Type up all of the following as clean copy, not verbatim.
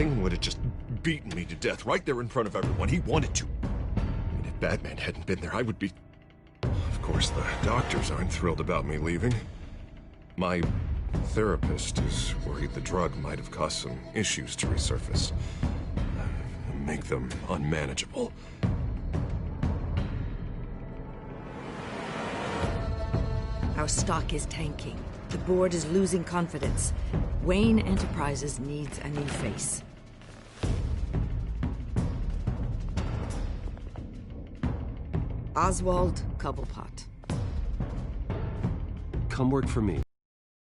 anything, would have just beaten me to death right there in front of everyone. He wanted to. And if Batman hadn't been there, I would be... Of course, the doctors aren't thrilled about me leaving. My therapist is worried the drug might have caused some issues to resurface. Make them unmanageable. Our stock is tanking. The board is losing confidence. Wayne Enterprises needs a new face. Oswald Cobblepot. Come work for me.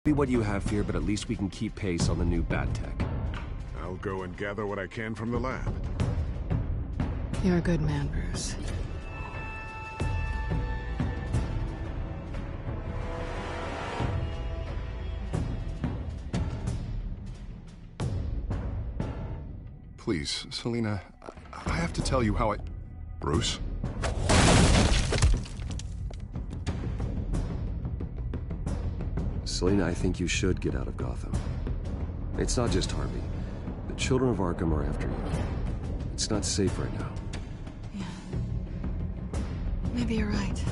Be what you have here, but at least we can keep pace on the new bat tech. I'll go and gather what I can from the lab. You're a good man, Bruce. Please, Selina, I have to tell you how I... Bruce? Selina, I think you should get out of Gotham. It's not just Harvey. The children of Arkham are after you. It's not safe right now. Yeah. Maybe you're right.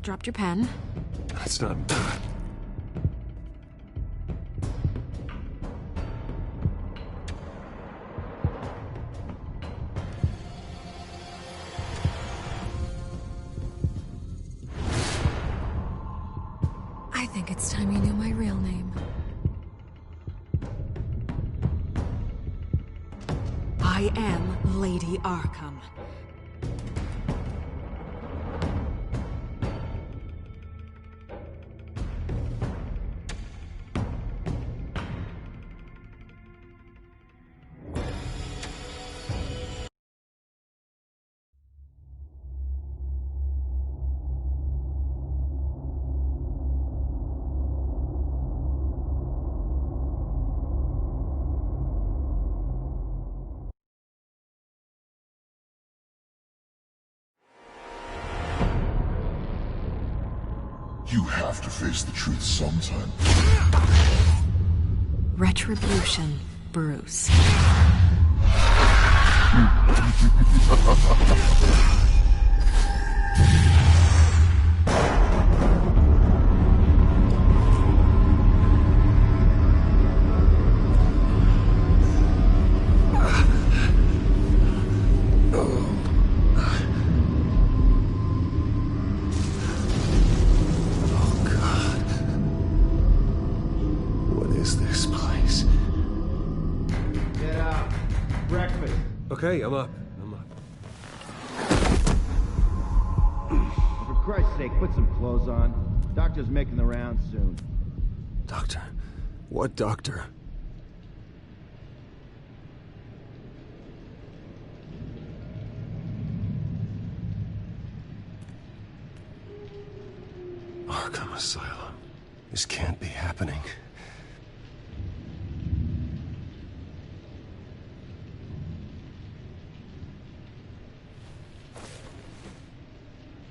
Dropped your pen. That's not... I think it's time you knew my real name. I am Lady Arkham. You have to face the truth sometime. Retribution, Bruce. Okay, I'm up. For Christ's sake, put some clothes on. Doctor's making the rounds soon. Doctor? What doctor? Arkham Asylum. This can't be happening.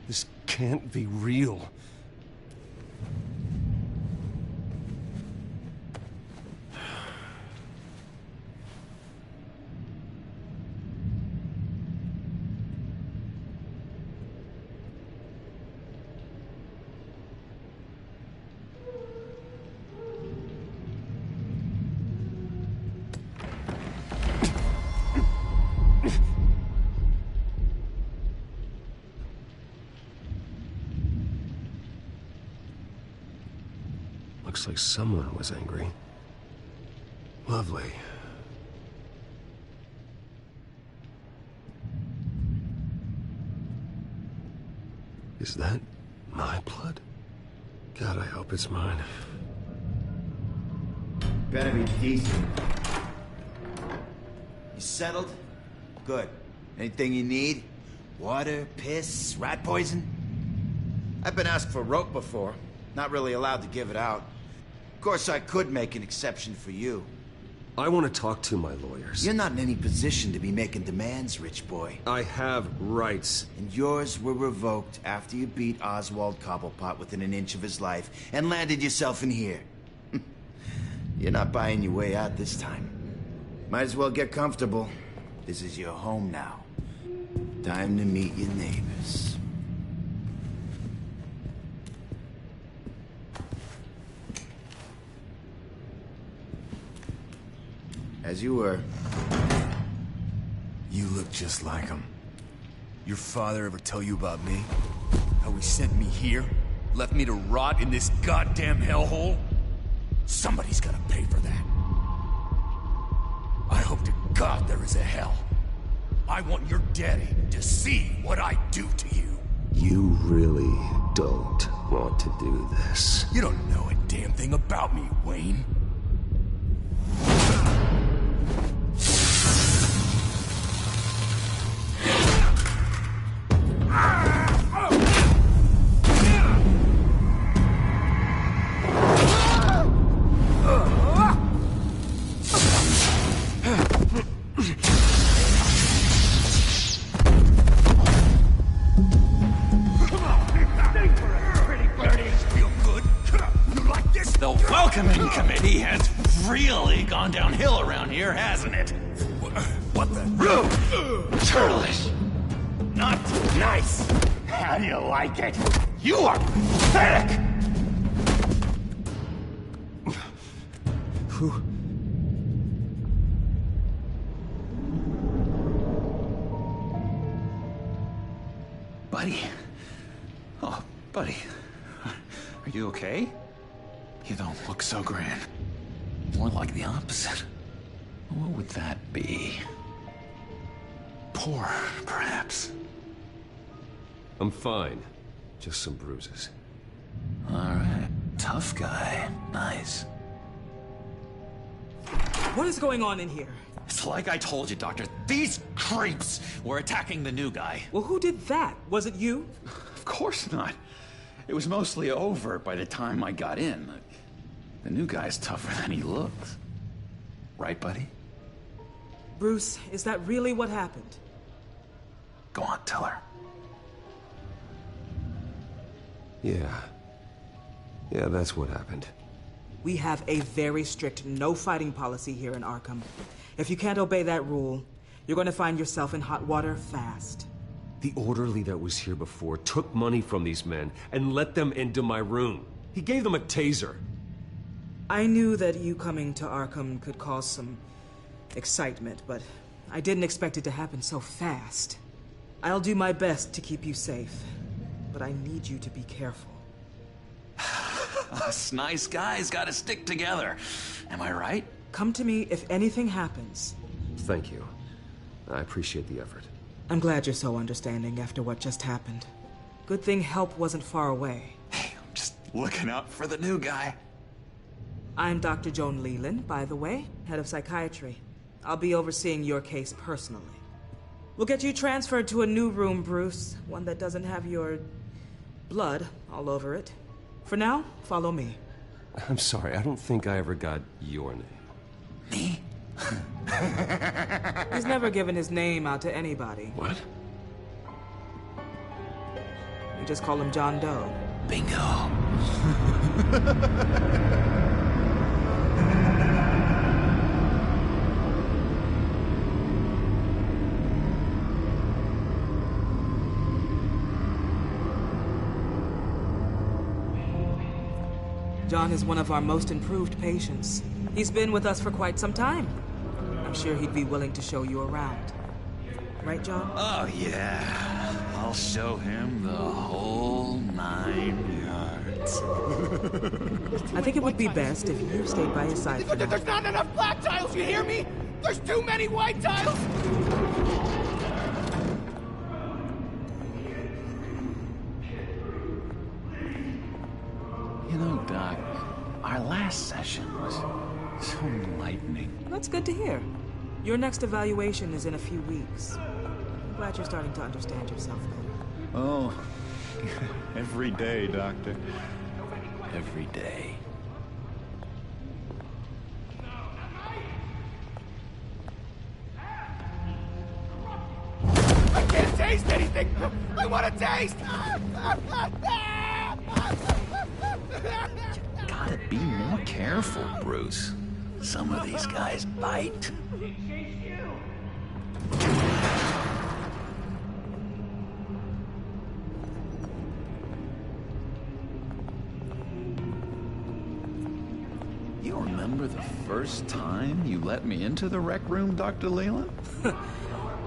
This can't be real. Looks like someone was angry. Lovely. Is that my blood? God, I hope it's mine. Better be decent. You settled? Good. Anything you need? Water, piss, rat poison? I've been asked for rope before. Not really allowed to give it out. Of course, I could make an exception for you. I want to talk to my lawyers. You're not in any position to be making demands, rich boy. I have rights. And yours were revoked after you beat Oswald Cobblepot within an inch of his life and landed yourself in here. You're not buying your way out this time. Might as well get comfortable. This is your home now. Time to meet your neighbors. As you were. You look just like him. Your father ever tell you about me? How he sent me here? Left me to rot in this goddamn hellhole? Somebody's gotta pay for that. I hope to God there is a hell. I want your daddy to see what I do to you. You really don't want to do this. You don't know a damn thing about me, Wayne. Committee has really gone downhill around here, hasn't it? What the? Churlish. Not nice. How do you like it? You are pathetic. Who? Buddy. Oh, buddy. Are you okay? You don't look so grand. More like the opposite. What would that be? Poor, perhaps. I'm fine. Just some bruises. All right. Tough guy. Nice. What is going on in here? It's like I told you, Doctor. These creeps were attacking the new guy. Well, who did that? Was it you? Of course not. It was mostly over by the time I got in. The new guy's tougher than he looks. Right, buddy? Bruce, is that really what happened? Go on, tell her. Yeah, that's what happened. We have a very strict no-fighting policy here in Arkham. If you can't obey that rule, you're going to find yourself in hot water fast. The orderly that was here before took money from these men and let them into my room. He gave them a taser. I knew that you coming to Arkham could cause some excitement, but I didn't expect it to happen so fast. I'll do my best to keep you safe, but I need you to be careful. Us nice guys gotta stick together. Am I right? Come to me if anything happens. Thank you. I appreciate the effort. I'm glad you're so understanding after what just happened. Good thing help wasn't far away. Hey, I'm just looking out for the new guy. I'm Dr. Joan Leland, by the way, head of psychiatry. I'll be overseeing your case personally. We'll get you transferred to a new room, Bruce. One that doesn't have your blood all over it. For now, follow me. I'm sorry, I don't think I ever got your name. Me? He's never given his name out to anybody. What? We just call him John Doe. Bingo. John is one of our most improved patients. He's been with us for quite some time. I'm sure he'd be willing to show you around. Right, John? Oh, yeah. I'll show him the whole 9 yards. I think it would be best if you stayed by his side for now. There's not enough black tiles, you hear me? There's too many white tiles! You know, Doc, our last session was so enlightening. That's good to hear. Your next evaluation is in a few weeks. I'm glad you're starting to understand yourself better. Oh, every day, Doctor. Every day. taste anything! I want to taste! Gotta be more careful, Bruce. Some of these guys bite. You remember the first time you let me into the rec room, Dr. Leland?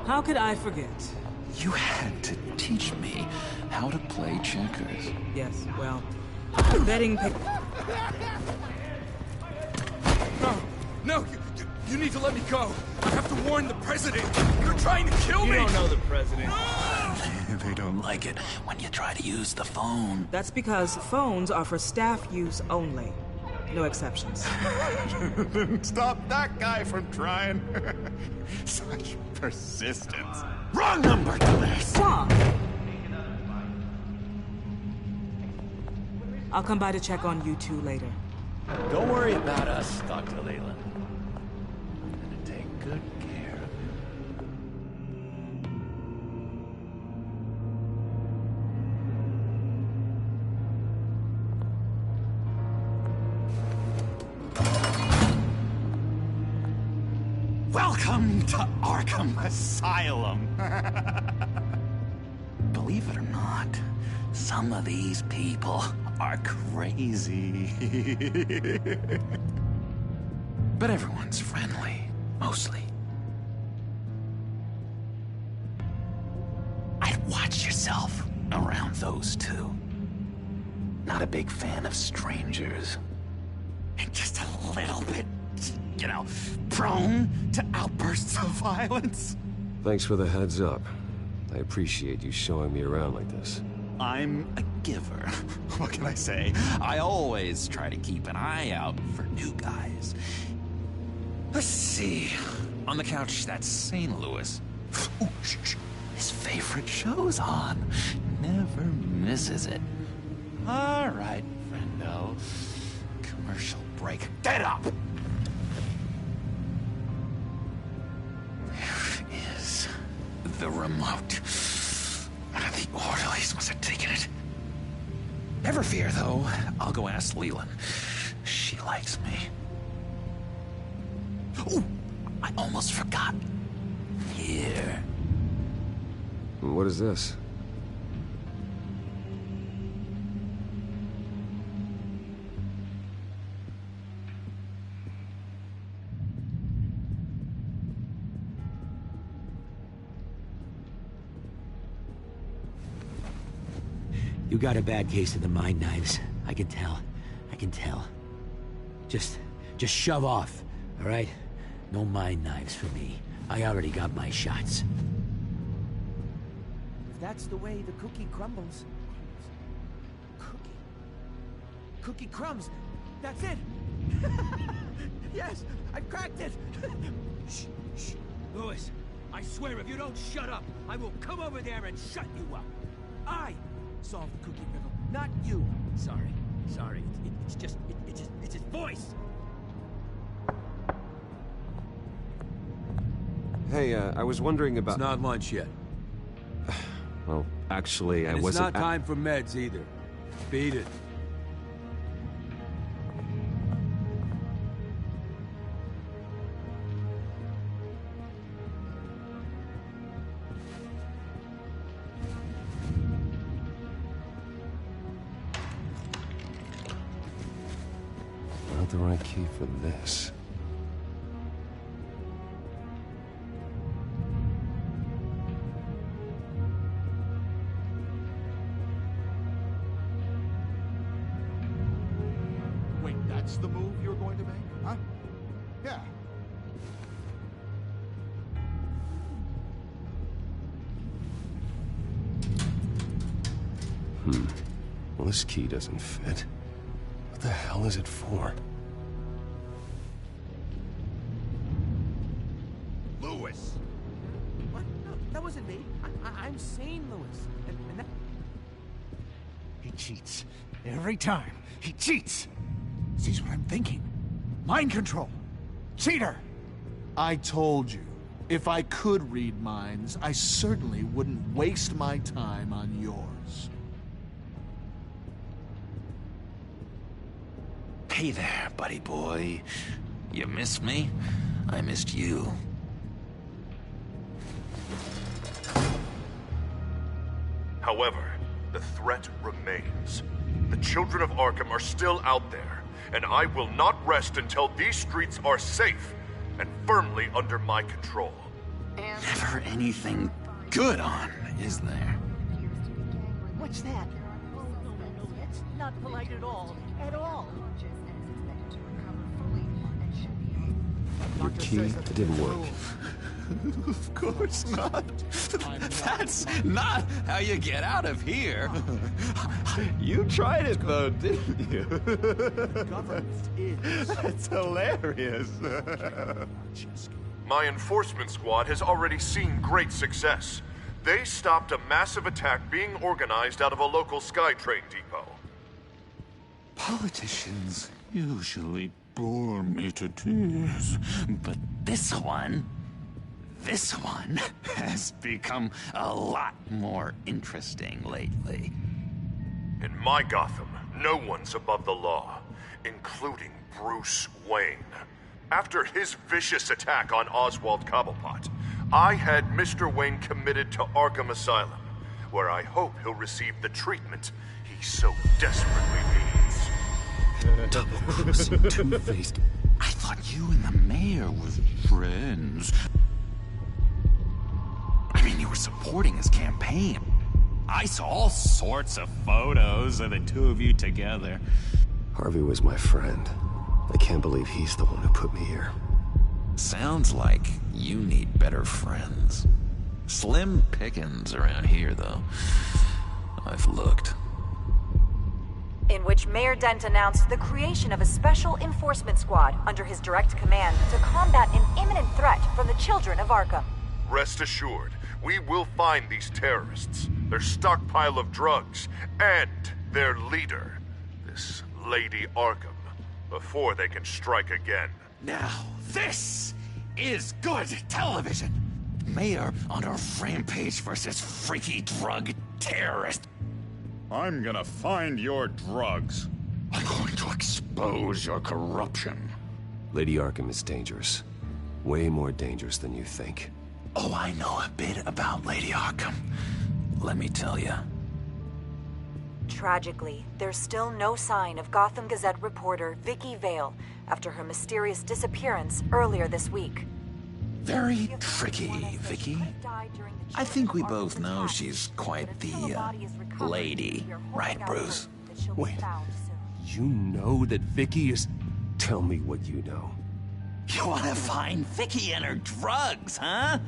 How could I forget? You had to teach me how to play checkers. Yes, well, betting pick... No, you need to let me go. I have to warn the president. You're trying to kill me. You don't know the president. They don't like it when you try to use the phone. That's because phones are for staff use only. No exceptions. Stop that guy from trying. Such persistence. Wrong number to this. Wrong. I'll come by to check on you two later. Don't worry about us, Dr. Leland. I'm gonna take good care of you. Welcome to Arkham Asylum. Believe it or not, some of these people are crazy. But everyone's friendly, mostly. I'd watch yourself around those two. Not a big fan of strangers. And just a little bit, you know, prone to outbursts of violence. Thanks for the heads up. I appreciate you showing me around like this. I'm a giver. What can I say? I always try to keep an eye out for new guys. Let's see. On the couch, that's St. Louis. Ooh, shh. His favorite show's on. Never misses it. All right, friendo. Commercial break. Get up! There is the remote. One of the orderlies must have taken it. Never fear, though. I'll go ask Leland. She likes me. Ooh, I almost forgot. Here. What is this? You got a bad case of the mind knives. I can tell. I can tell. Just shove off, all right? No mind knives for me. I already got my shots. If that's the way the cookie crumbles... Cookie crumbs! That's it! Yes! I've cracked it! Shh, shh. Lewis, I swear if you don't shut up, I will come over there and shut you up! I solve the cookie riddle, not you. Sorry. It's just his voice. Hey, I was wondering about... It's not lunch yet. Well, actually, I wasn't... wasn't... It's not time for meds either. Beat it. Not the right key for this. Wait, that's the move you're going to make? Huh? Yeah. Well, this key doesn't fit. What the hell is it for? Lewis! What? No, that wasn't me. I'm sane, Lewis. And that... He cheats. Every time. He cheats. Sees what I'm thinking. Mind control. Cheater! I told you. If I could read minds, I certainly wouldn't waste my time on yours. Hey there, buddy boy. You missed me? I missed you. However, the threat remains. The children of Arkham are still out there, and I will not rest until these streets are safe and firmly under my control. Never anything good on, is there? What's that? That's not polite at all. At all. Your key, it didn't work. Of course not. That's not how you get out of here. You tried it though, didn't you? That's hilarious. My enforcement squad has already seen great success. They stopped a massive attack being organized out of a local SkyTrain depot. Politicians usually bore me to tears, but this one has become a lot more interesting lately. In my Gotham, no one's above the law, including Bruce Wayne. After his vicious attack on Oswald Cobblepot, I had Mr. Wayne committed to Arkham Asylum, where I hope he'll receive the treatment he so desperately needs. Double-crossing, two-faced. I thought you and the mayor were friends. I mean, you were supporting his campaign. I saw all sorts of photos of the two of you together. Harvey was my friend. I can't believe he's the one who put me here. Sounds like you need better friends. Slim pickings around here, though. I've looked. In which Mayor Dent announced the creation of a special enforcement squad under his direct command to combat an imminent threat from the children of Arkham. Rest assured, we will find these terrorists, their stockpile of drugs, and their leader, this Lady Arkham, before they can strike again. Now, this is good television. Mayor on a rampage versus freaky drug terrorist. I'm gonna find your drugs. I'm going to expose your corruption. Lady Arkham is dangerous. Way more dangerous than you think. Oh, I know a bit about Lady Arkham. Let me tell you. Tragically, there's still no sign of Gotham Gazette reporter Vicky Vale after her mysterious disappearance earlier this week. Very tricky, Vicky. I think we both know she's quite the, lady, right, Bruce? Wait, you know that Vicky is... Tell me what you know. You wanna find Vicky and her drugs, huh?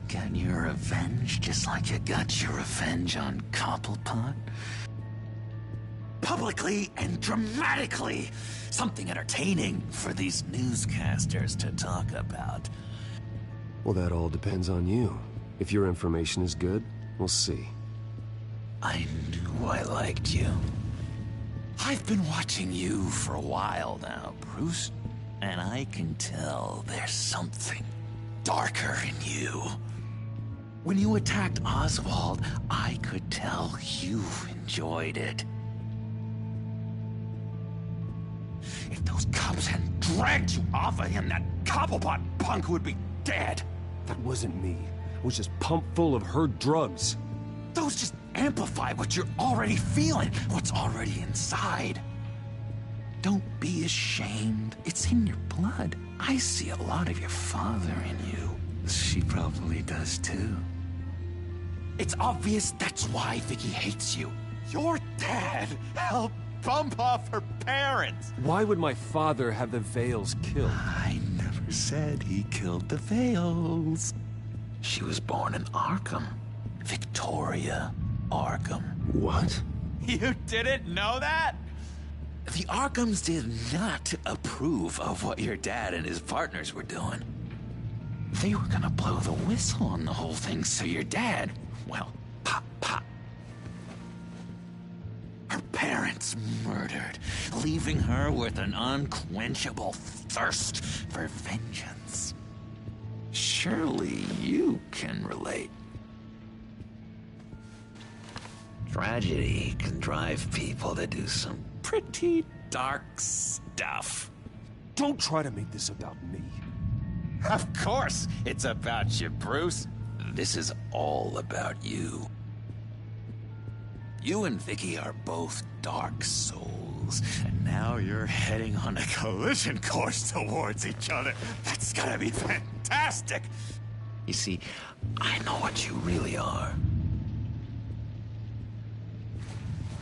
Got your revenge just like you got your revenge on Cobblepot? Publicly and dramatically! Something entertaining for these newscasters to talk about. Well, that all depends on you. If your information is good, we'll see. I knew I liked you. I've been watching you for a while now, Bruce, and I can tell there's something darker in you. When you attacked Oswald, I could tell you enjoyed it. If those cops hadn't dragged you off of him, that Cobblepot punk would be dead. That wasn't me. It was just pumped full of her drugs. Those just amplify what you're already feeling, what's already inside. Don't be ashamed. It's in your blood. I see a lot of your father in you. She probably does too. It's obvious that's why Vicky hates you. Your dad helped bump off her parents. Why would my father have the Vales killed? I never said he killed the Vales. She was born in Arkham. Victoria Arkham. What? You didn't know that? The Arkhams did not approve of what your dad and his partners were doing. They were gonna blow the whistle on the whole thing, so your dad, well, pop. Her parents murdered, leaving her with an unquenchable thirst for vengeance. surely you can relate. Tragedy can drive people to do some pretty dark stuff. Don't try to make this about me. Of course it's about you, Bruce. This is all about you. You and Vicky are both dark souls, and now you're heading on a collision course towards each other. That's gonna be fantastic! You see, I know what you really are.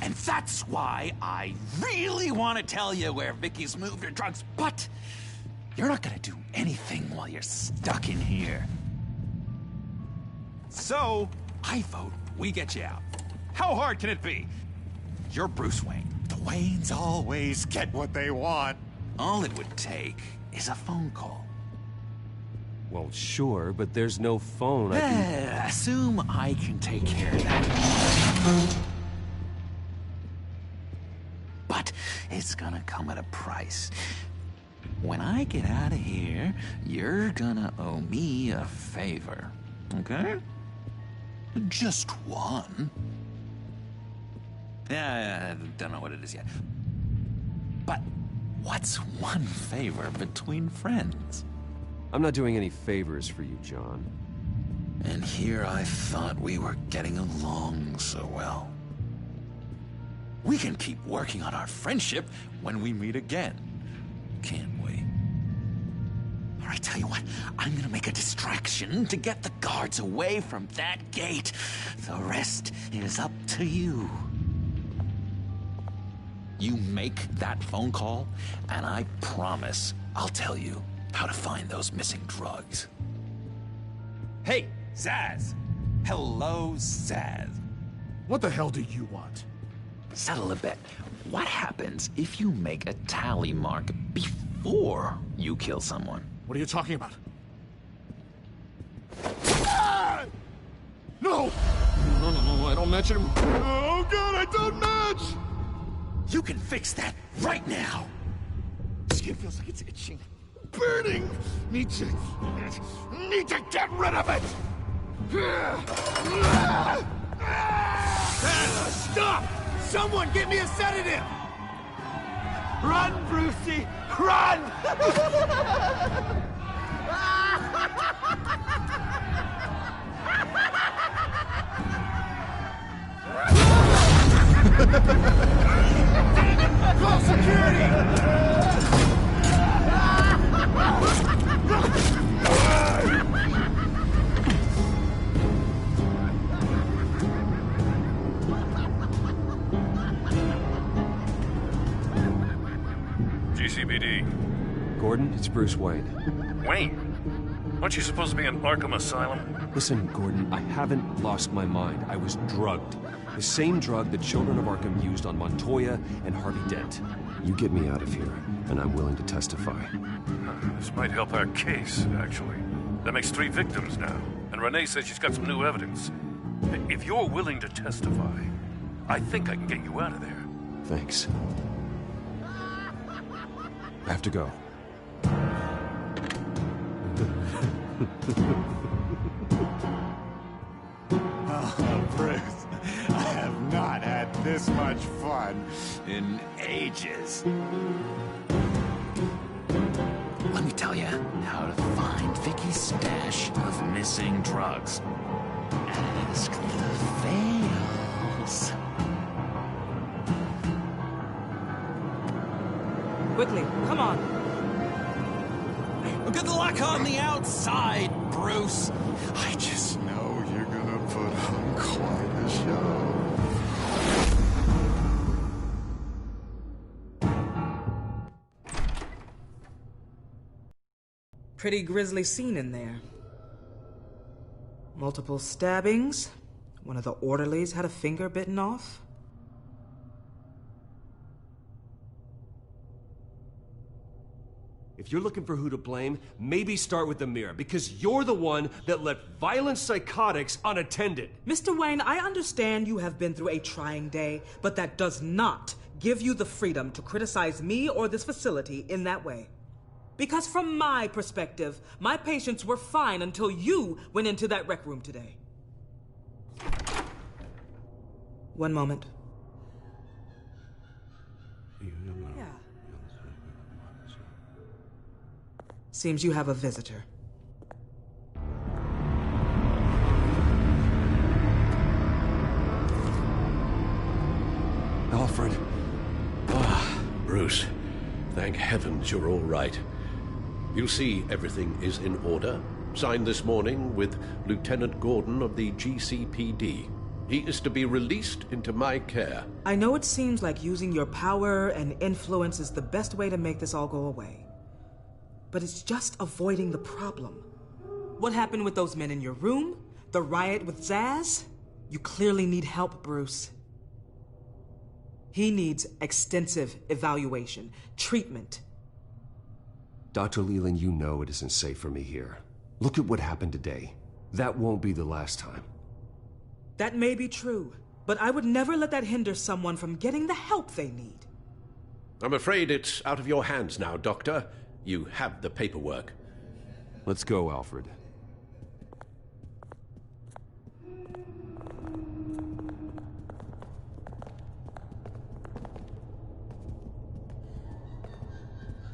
And that's why I really want to tell you where Vicky's moved her drugs, but you're not gonna do anything while you're stuck in here. So, I vote we get you out. How hard can it be? You're Bruce Wayne. The Waynes always get what they want. All it would take is a phone call. Well, sure, but there's no phone. Assume I can take care of that. But it's gonna come at a price. When I get out of here, you're gonna owe me a favor, okay? Just one. Yeah, I don't know what it is yet. But what's one favor between friends? I'm not doing any favors for you, John. And here I thought we were getting along so well. We can keep working on our friendship when we meet again, can't we? All right, tell you what, I'm gonna make a distraction to get the guards away from that gate. The rest is up to you. You make that phone call, and I promise I'll tell you how to find those missing drugs. Hey, Zaz! Hello, Zaz. What the hell do you want? Settle a bet. What happens if you make a tally mark before you kill someone? What are you talking about? Ah! No! No, I don't match him. Oh, God, I don't match! You can fix that right now! Skin feels like it's itching. Burning! Need to get rid of it! Stop! Someone get me a sedative! Run, Brucey! Run! Call security! GCPD. Gordon, it's Bruce Wayne. Wayne? Aren't you supposed to be in Arkham Asylum? Listen, Gordon, I haven't lost my mind. I was drugged. The same drug the children of Arkham used on Montoya and Harvey Dent. You get me out of here, and I'm willing to testify. This might help our case, actually. That makes 3 victims now, and Renee says she's got some new evidence. If you're willing to testify, I think I can get you out of there. Thanks. I have to go. Oh, Bruce, I have not had this much fun in ages. Let me tell you how to find Vicky's stash of missing drugs. Ask the veils. Quickly, come on. Good luck on the outside, Bruce. I just know you're gonna put on quite a show. Pretty grisly scene in there. Multiple stabbings. One of the orderlies had a finger bitten off. If you're looking for who to blame, maybe start with the mirror, because you're the one that left violent psychotics unattended. Mr. Wayne, I understand you have been through a trying day, but that does not give you the freedom to criticize me or this facility in that way. Because from my perspective, my patients were fine until you went into that rec room today. One moment. Yeah. Seems you have a visitor. Alfred. Bruce, thank heavens you're all right. You'll see everything is in order. Signed this morning with Lieutenant Gordon of the GCPD. He is to be released into my care. I know it seems like using your power and influence is the best way to make this all go away. But it's just avoiding the problem. What happened with those men in your room? The riot with Zaz? You clearly need help, Bruce. He needs extensive evaluation, treatment. Dr. Leland, you know it isn't safe for me here. Look at what happened today. That won't be the last time. That may be true, but I would never let that hinder someone from getting the help they need. I'm afraid it's out of your hands now, Doctor. You have the paperwork. Let's go, Alfred.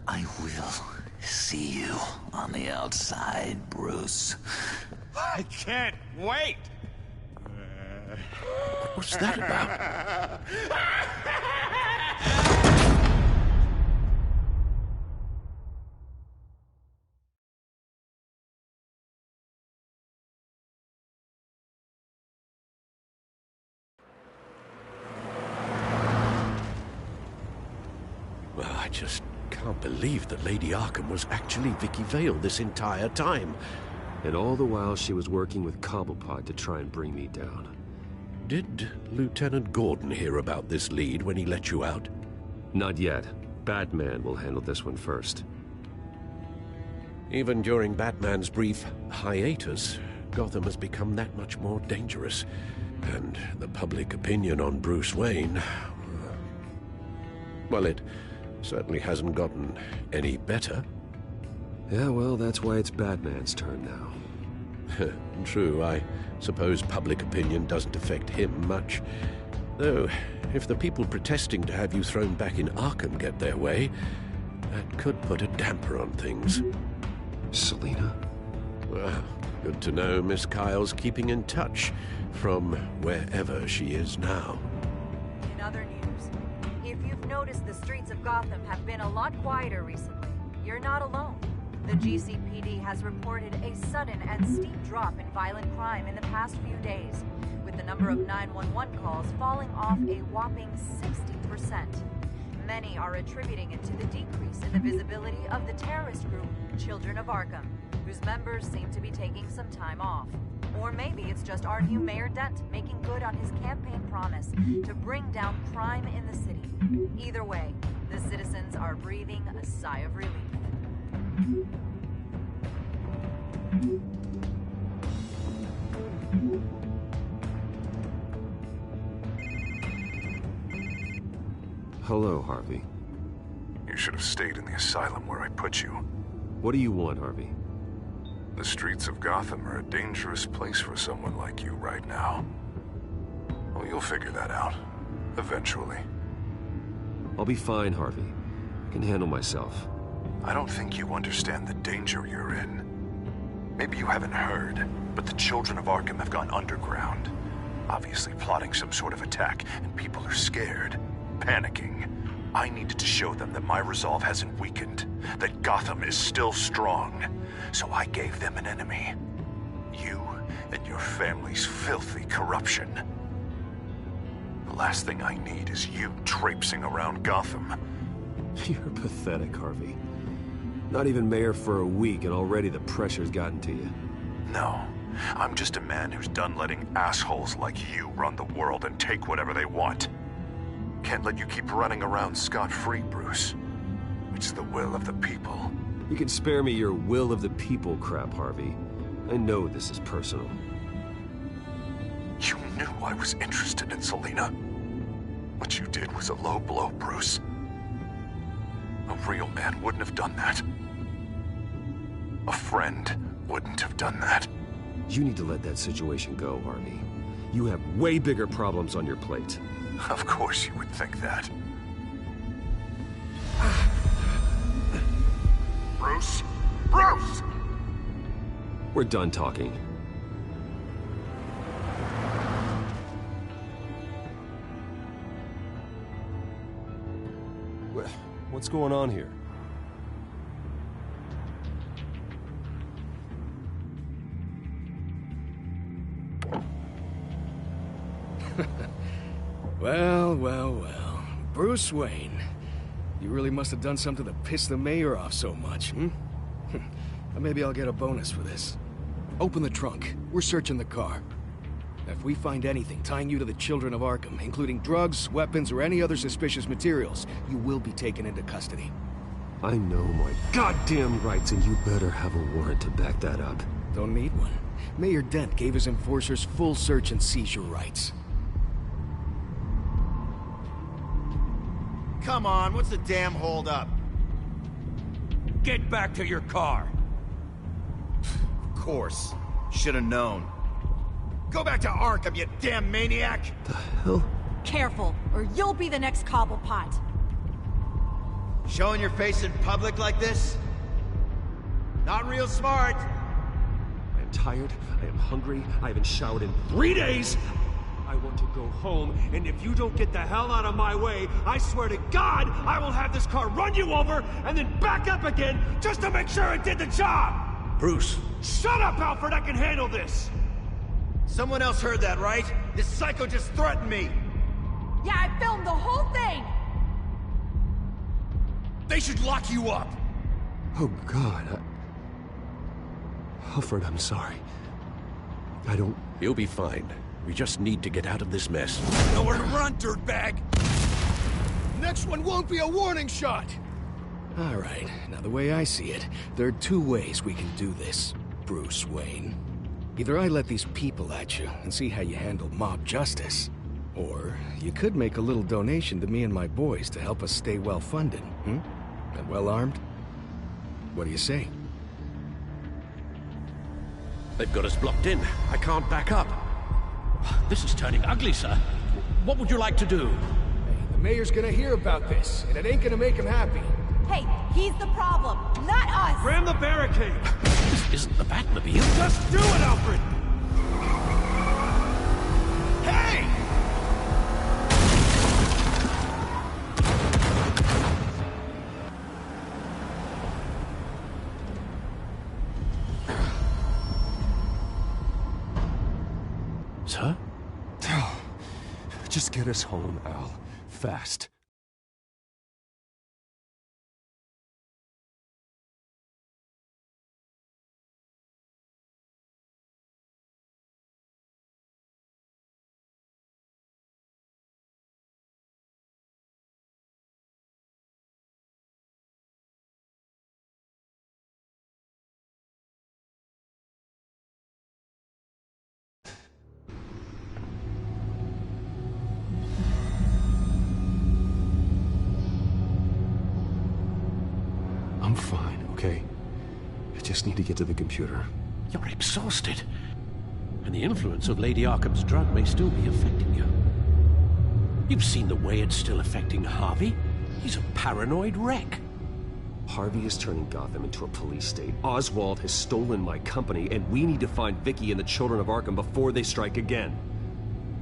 I will see you on the outside, Bruce. I can't wait! What's that about? Well, I just can't believe that Lady Arkham was actually Vicky Vale this entire time. And all the while she was working with Cobblepot to try and bring me down. Did Lieutenant Gordon hear about this lead when he let you out? Not yet. Batman will handle this one first. Even during Batman's brief hiatus, Gotham has become that much more dangerous. And the public opinion on Bruce Wayne... well, it certainly hasn't gotten any better. Yeah, well, that's why it's Batman's turn now. True, I suppose public opinion doesn't affect him much. Though, if the people protesting to have you thrown back in Arkham get their way, that could put a damper on things. Selina? Well, good to know Miss Kyle's keeping in touch from wherever she is now. In other news, if you've noticed, the streets of Gotham have been a lot quieter recently. You're not alone. The GCPD has reported a sudden and steep drop in violent crime in the past few days, with the number of 911 calls falling off a whopping 60%. Many are attributing it to the decrease in the visibility of the terrorist group Children of Arkham, whose members seem to be taking some time off. Or maybe it's just our new Mayor Dent making good on his campaign promise to bring down crime in the city. Either way, the citizens are breathing a sigh of relief. Hello, Harvey. You should have stayed in the asylum where I put you. What do you want, Harvey? The streets of Gotham are a dangerous place for someone like you right now. Well, you'll figure that out. Eventually. I'll be fine, Harvey. I can handle myself. I don't think you understand the danger you're in. Maybe you haven't heard, but the Children of Arkham have gone underground. Obviously plotting some sort of attack, and people are scared, panicking. I needed to show them that my resolve hasn't weakened, that Gotham is still strong. So I gave them an enemy. You and your family's filthy corruption. The last thing I need is you traipsing around Gotham. You're pathetic, Harvey. Not even mayor for a week and already the pressure's gotten to you. No. I'm just a man who's done letting assholes like you run the world and take whatever they want. Can't let you keep running around scot-free, Bruce. It's the will of the people. You can spare me your will of the people crap, Harvey. I know this is personal. You knew I was interested in Selina. What you did was a low blow, Bruce. A real man wouldn't have done that. A friend wouldn't have done that. You need to let that situation go, Harvey. You have way bigger problems on your plate. Of course you would think that. Bruce? Bruce! We're done talking. What's going on here? Well. Bruce Wayne. You really must have done something to piss the mayor off so much, hmm? Maybe I'll get a bonus for this. Open the trunk. We're searching the car. If we find anything tying you to the Children of Arkham, including drugs, weapons, or any other suspicious materials, you will be taken into custody. I know my goddamn rights, and you better have a warrant to back that up. Don't need one. Mayor Dent gave his enforcers full search and seizure rights. Come on, what's the damn holdup? Get back to your car! Of course. Should've known. Go back to Arkham, you damn maniac! The hell? Careful, or you'll be the next Cobblepot. Showing your face in public like this? Not real smart. I am tired, I am hungry, I haven't showered in 3 days! I want to go home, and if you don't get the hell out of my way, I swear to God, I will have this car run you over, and then back up again, just to make sure it did the job! Bruce! Shut up, Alfred, I can handle this! Someone else heard that, right? This psycho just threatened me! Yeah, I filmed the whole thing! They should lock you up! Oh, God, Alfred, I'm sorry. I don't... You'll be fine. We just need to get out of this mess. Nowhere to run, dirtbag! Next one won't be a warning shot! Alright, now the way I see it, there are 2 ways we can do this, Bruce Wayne. Either I let these people at you and see how you handle mob justice, or you could make a little donation to me and my boys to help us stay well-funded, hmm? And well-armed? What do you say? They've got us blocked in. I can't back up. This is turning ugly, sir. What would you like to do? Hey, the mayor's gonna hear about this, and it ain't gonna make him happy. Hey, he's the problem, not us! Ram the barricade! This isn't the Batmobile. Just do it, Alfred! Hey! Sir? Just get us home, Al. Fast. I'm fine, okay? I just need to get to the computer. You're exhausted. And the influence of Lady Arkham's drug may still be affecting you. You've seen the way it's still affecting Harvey. He's a paranoid wreck. Harvey is turning Gotham into a police state. Oswald has stolen my company, and we need to find Vicky and the Children of Arkham before they strike again.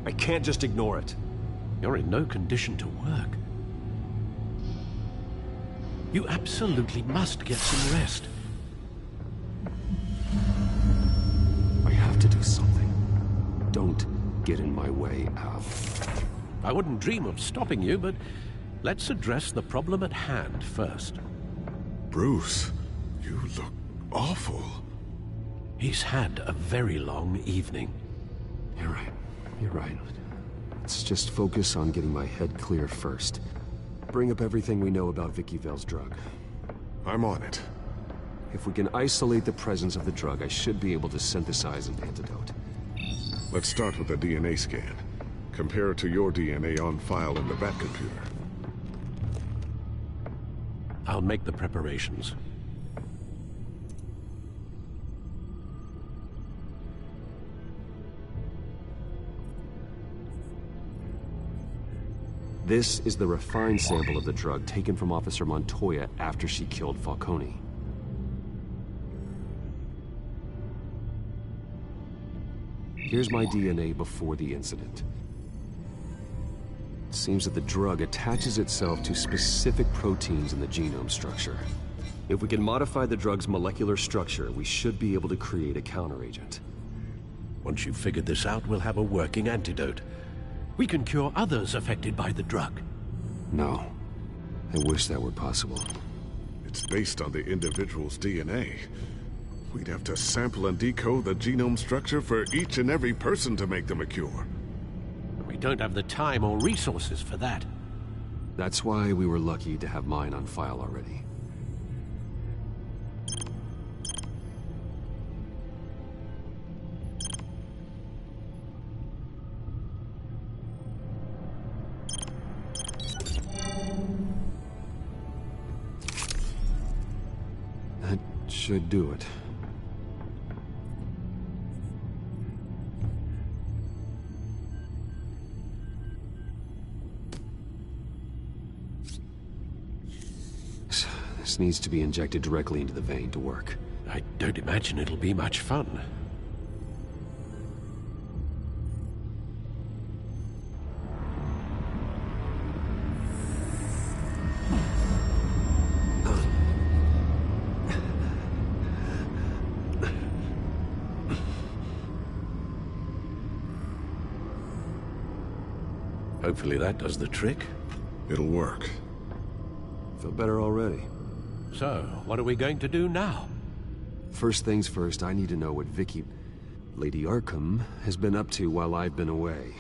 I can't just ignore it. You're in no condition to work. You absolutely must get some rest. I have to do something. Don't get in my way, Al. I wouldn't dream of stopping you, but let's address the problem at hand first. Bruce, you look awful. He's had a very long evening. You're right. You're right. Let's just focus on getting my head clear first. Bring up everything we know about Vicky Vale's drug. I'm on it. If we can isolate the presence of the drug, I should be able to synthesize an antidote. Let's start with a DNA scan. Compare it to your DNA on file in the Batcomputer. I'll make the preparations. This is the refined sample of the drug taken from Officer Montoya after she killed Falcone. Here's my DNA before the incident. It seems that the drug attaches itself to specific proteins in the genome structure. If we can modify the drug's molecular structure, we should be able to create a counteragent. Once you've figured this out, we'll have a working antidote. We can cure others affected by the drug. No. I wish that were possible. It's based on the individual's DNA. We'd have to sample and decode the genome structure for each and every person to make them a cure. We don't have the time or resources for that. That's why we were lucky to have mine on file already. That should do it. This needs to be injected directly into the vein to work. I don't imagine it'll be much fun. Hopefully that does the trick. It'll work. Feel better already. So, what are we going to do now? First things first, I need to know what Lady Arkham, has been up to while I've been away.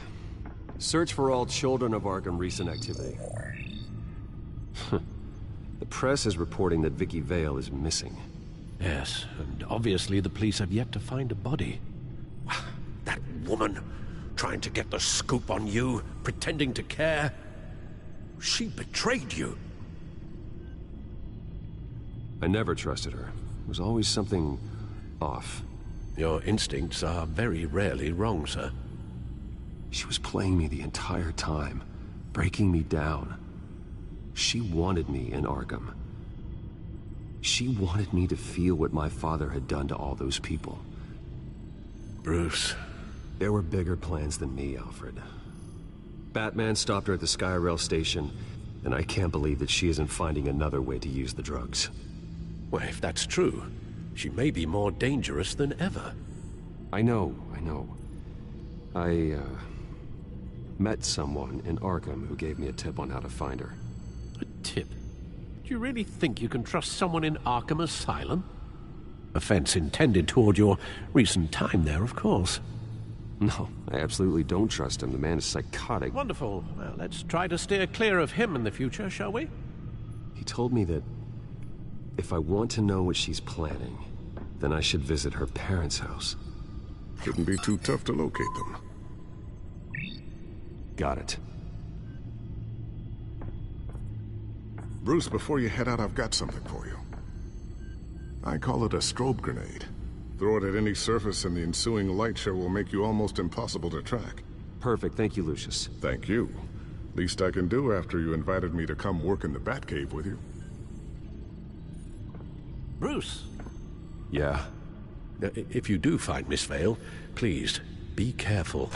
Search for all children of Arkham recent activity. The press is reporting that Vicky Vale is missing. Yes, and obviously the police have yet to find a body. That woman, trying to get the scoop on you, pretending to care. She betrayed you. I never trusted her. There was always something off. Your instincts are very rarely wrong, sir. She was playing me the entire time, breaking me down. She wanted me in Arkham. She wanted me to feel what my father had done to all those people. Bruce. There were bigger plans than me, Alfred. Batman stopped her at the Skyrail station, and I can't believe that she isn't finding another way to use the drugs. Well, if that's true, she may be more dangerous than ever. I know. I met someone in Arkham who gave me a tip on how to find her. A tip? Do you really think you can trust someone in Arkham Asylum? Offense intended toward your recent time there, of course. No, I absolutely don't trust him. The man is psychotic. Wonderful. Well, let's try to steer clear of him in the future, shall we? He told me that if I want to know what she's planning, then I should visit her parents' house. Shouldn't be too tough to locate them. Got it. Bruce, before you head out, I've got something for you. I call it a strobe grenade. Throw it at any surface and the ensuing light show will make you almost impossible to track. Perfect. Thank you, Lucius. Thank you. Least I can do after you invited me to come work in the Batcave with you. Bruce. Yeah? If you do find Miss Vale, please, be careful.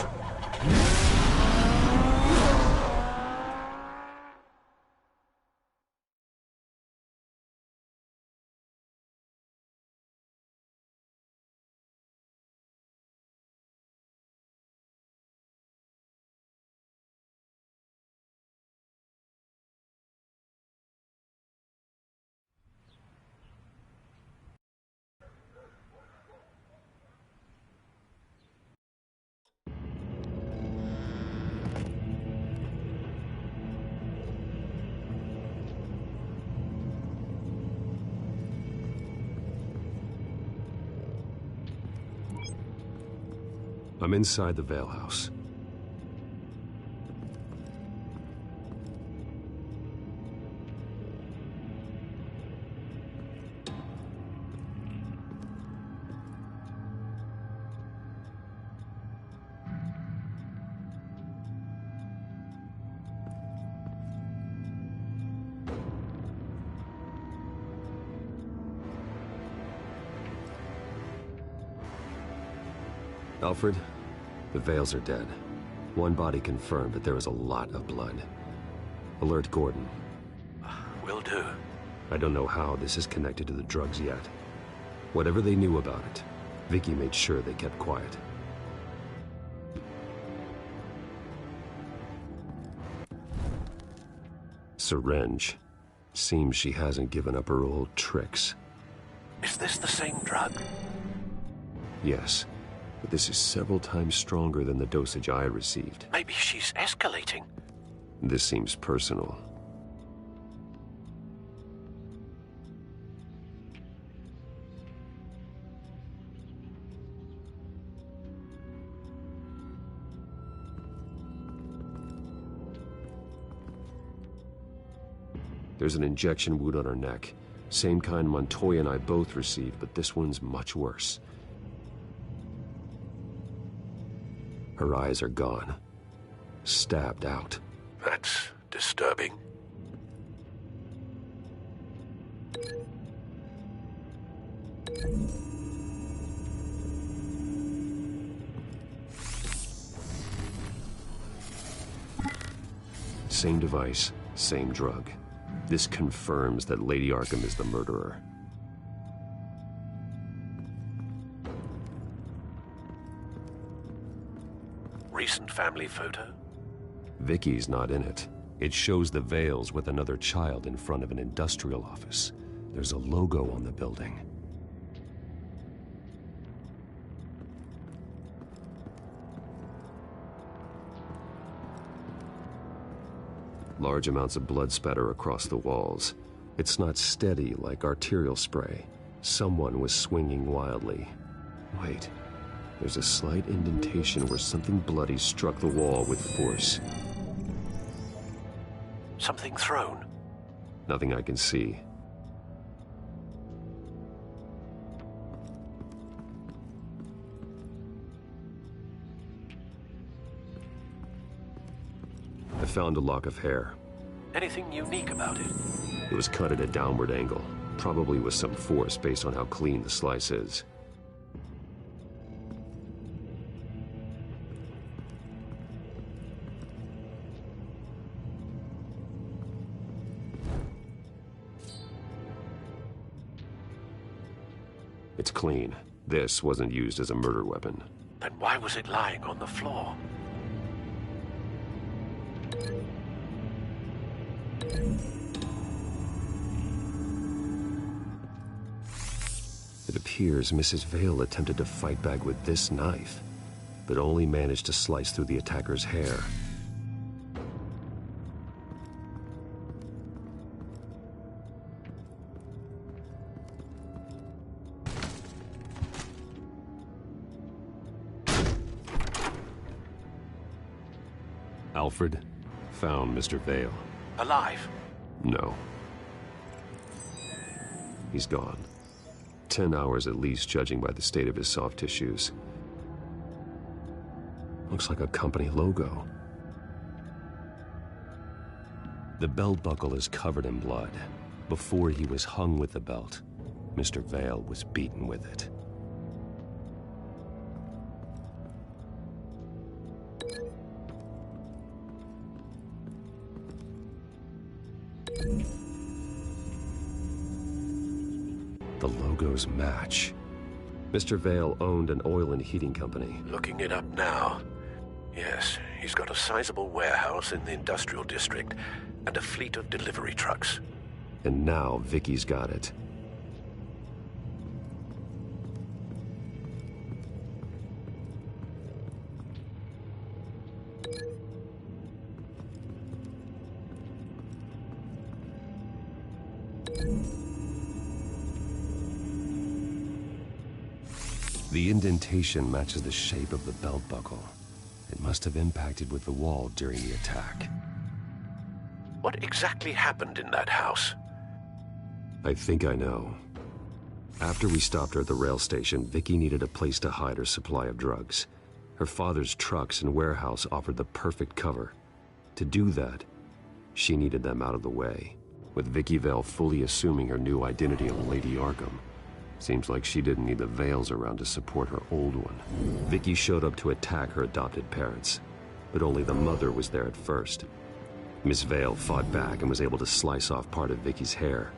I'm inside the Vale House. Alfred, the Vales are dead. One body confirmed, but there is a lot of blood. Alert Gordon. Will do. I don't know how this is connected to the drugs yet. Whatever they knew about it, Vicky made sure they kept quiet. Syringe. Seems she hasn't given up her old tricks. Is this the same drug? Yes, but this is several times stronger than the dosage I received. Maybe she's escalating. This seems personal. There's an injection wound on her neck. Same kind Montoya and I both received, but this one's much worse. Her eyes are gone. Stabbed out. That's disturbing. Same device, same drug. This confirms that Lady Arkham is the murderer. Recent family photo? Vicky's not in it. It shows the Vales with another child in front of an industrial office. There's a logo on the building. Large amounts of blood spatter across the walls. It's not steady like arterial spray. Someone was swinging wildly. Wait, there's a slight indentation where something bloody struck the wall with force. Something thrown? Nothing I can see. I found a lock of hair. Anything unique about it? It was cut at a downward angle, probably with some force based on how clean the slice is. It's clean. This wasn't used as a murder weapon. Then why was it lying on the floor? It appears Mrs. Vale attempted to fight back with this knife, but only managed to slice through the attacker's hair. Alfred found Mr. Vale. Alive? No. He's gone. 10 hours at least, judging by the state of his soft tissues. Looks like a company logo. The belt buckle is covered in blood. Before he was hung with the belt, Mr. Vale was beaten with it. The logos match. Mr. Vale owned an oil and heating company. Looking it up now. Yes, he's got a sizable warehouse in the industrial district and a fleet of delivery trucks. And now Vicky's got it. The indentation matches the shape of the belt buckle. It must have impacted with the wall during the attack. What exactly happened in that house? I think I know. After we stopped her at the rail station, Vicky needed a place to hide her supply of drugs. Her father's trucks and warehouse offered the perfect cover. To do that, she needed them out of the way, with Vicky Vale fully assuming her new identity of Lady Arkham. Seems like she didn't need the Vales around to support her old one. Vicky showed up to attack her adopted parents, but only the mother was there at first. Miss Vale fought back and was able to slice off part of Vicky's hair.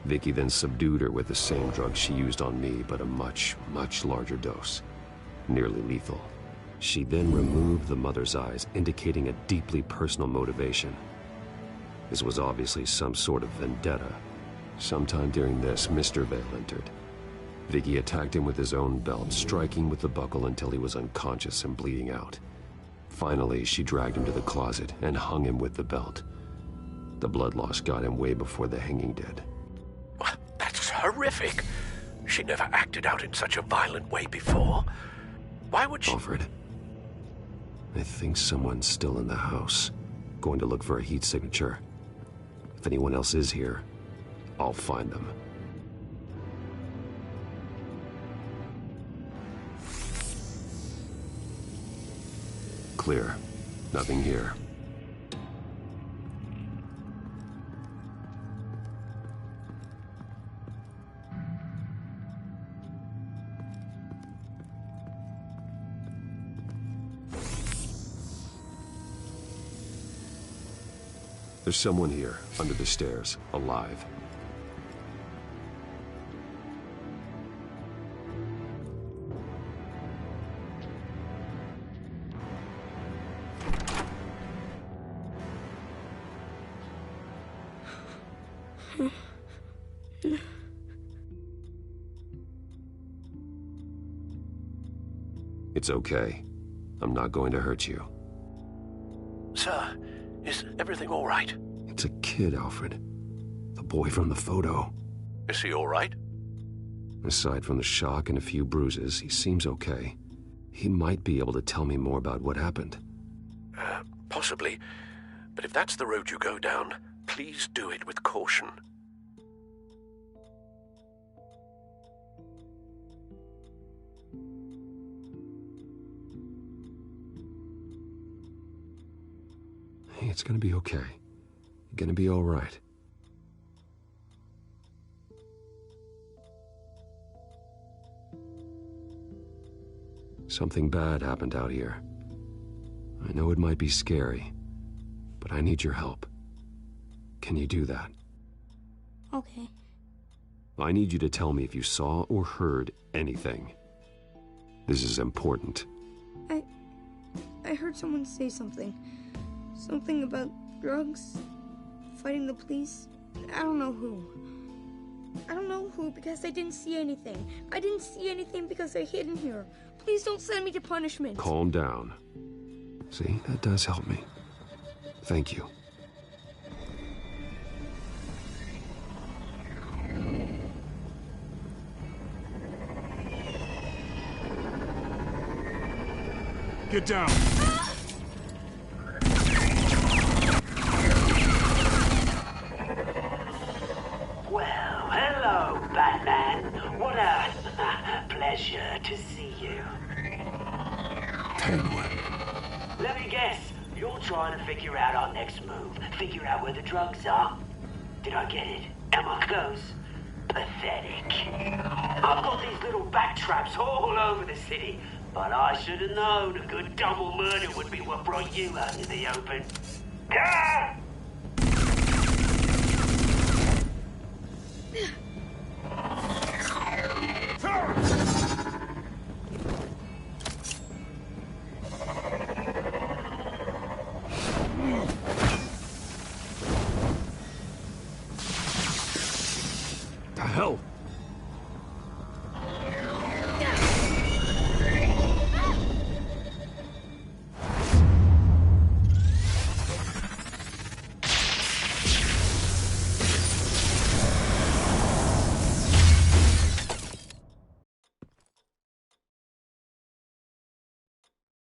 Vicky then subdued her with the same drug she used on me, but a much, much larger dose. Nearly lethal. She then removed the mother's eyes, indicating a deeply personal motivation. This was obviously some sort of vendetta. Sometime during this, Mr. Vale entered. Vicky attacked him with his own belt, striking with the buckle until he was unconscious and bleeding out. Finally, she dragged him to the closet and hung him with the belt. The blood loss got him way before the hanging did. That's horrific. She never acted out in such a violent way before. Why would she... Alfred, I think someone's still in the house. Going to look for a heat signature. If anyone else is here, I'll find them. Clear. Nothing here. There's someone here, under the stairs, alive. It's okay. I'm not going to hurt you. Sir, is everything all right? It's a kid, Alfred. The boy from the photo. Is he all right? Aside from the shock and a few bruises, he seems okay. He might be able to tell me more about what happened. Possibly. But if that's the road you go down, please do it with caution. Hey, it's gonna be okay. You're gonna be all right. Something bad happened out here. I know it might be scary, but I need your help. Can you do that? Okay. I need you to tell me if you saw or heard anything. This is important. I heard someone say something. Something about drugs, fighting the police. I don't know who. I don't know who because I didn't see anything. I didn't see anything because I hid in here. Please don't send me to punishment. Calm down. See, that does help me. Thank you. Get down! Well, hello, Batman. What a pleasure to see you. Let me guess, you're trying to figure out our next move. Figure out where the drugs are. Did I get it? Am I close? Pathetic. I've got these little bat traps all over the city, but I should have known a good double murder would be what brought you out in the open. Ah!